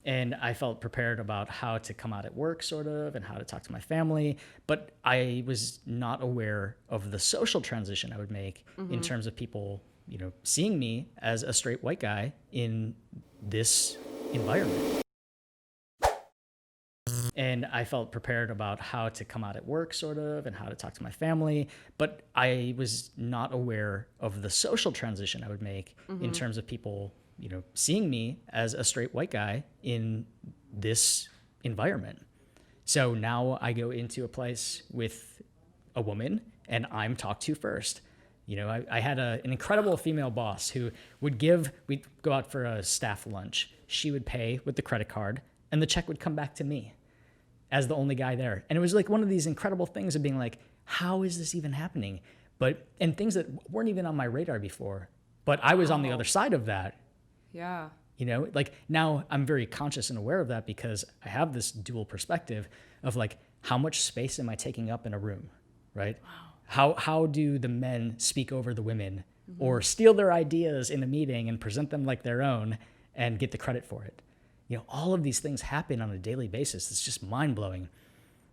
and I felt prepared about how to come out at work, sort of, and how to talk to my family. But I was not aware of the social transition I would make in terms of people, seeing me as a straight white guy in this environment. And I felt prepared about how to come out at work, sort of, and how to talk to my family. But I was not aware of the social transition I would make in terms of people, seeing me as a straight white guy in this environment. So now I go into a place with a woman and I'm talked to first. I had an incredible female boss who we'd go out for a staff lunch. She would pay with the credit card and the check would come back to me as the only guy there. And it was like one of these incredible things of being like, how is this even happening? And things that weren't even on my radar before, but I was on the other side of that. Yeah. Like now I'm very conscious and aware of that because I have this dual perspective of like, how much space am I taking up in a room, right? Wow. How do the men speak over the women or steal their ideas in a meeting and present them like their own and get the credit for it? All of these things happen on a daily basis. It's just mind blowing.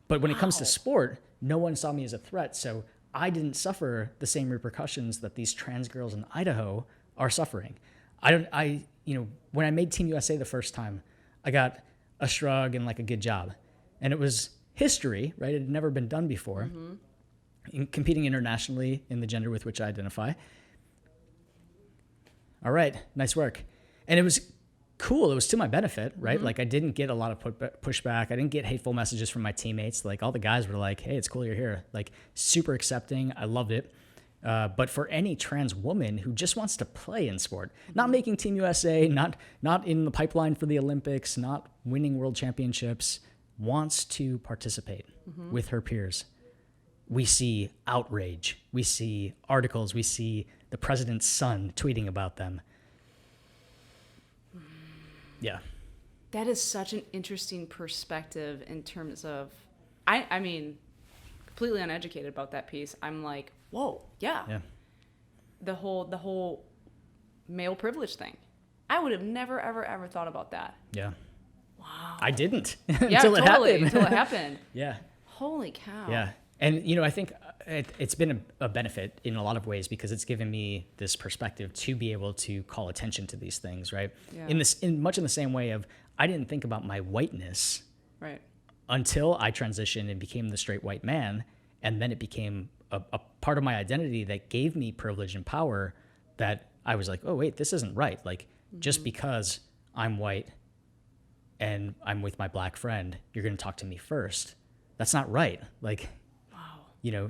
But when it comes to sport, no one saw me as a threat. So I didn't suffer the same repercussions that these trans girls in Idaho are suffering. When I made Team USA the first time, I got a shrug and like a good job. And it was history, right? It had never been done before. In competing internationally in the gender with which I identify. All right, nice work. And it was cool. It was to my benefit, right? Like I didn't get a lot of pushback. I didn't get hateful messages from my teammates. Like all the guys were like, hey, it's cool you're here. Like super accepting. I loved it. But for any trans woman who just wants to play in sport, not making Team USA, not in the pipeline for the Olympics, not winning world championships, wants to participate with her peers, we see outrage. We see articles. We see the president's son tweeting about them. Yeah. That is such an interesting perspective in terms of, I mean, completely uneducated about that piece. I'm like, whoa, yeah. The whole male privilege thing. I would have never, ever, ever thought about that. Yeah. Wow. I didn't Yeah, until it happened. Until it happened. Yeah. Holy cow. Yeah. And, I think it's been a benefit in a lot of ways because it's given me this perspective to be able to call attention to these things, right? Yeah. In much in the same way of I didn't think about my whiteness right until I transitioned and became the straight white man. And then it became a part of my identity that gave me privilege and power that I was like, oh, wait, this isn't right. Like just because I'm white and I'm with my black friend, you're going to talk to me first. That's not right. Like,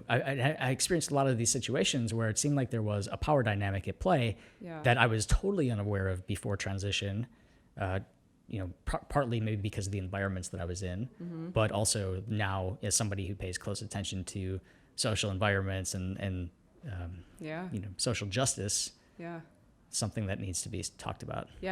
I experienced a lot of these situations where it seemed like there was a power dynamic at play that I was totally unaware of before transition, partly maybe because of the environments that I was in, but also now as somebody who pays close attention to social environments and social justice, something that needs to be talked about. Yeah.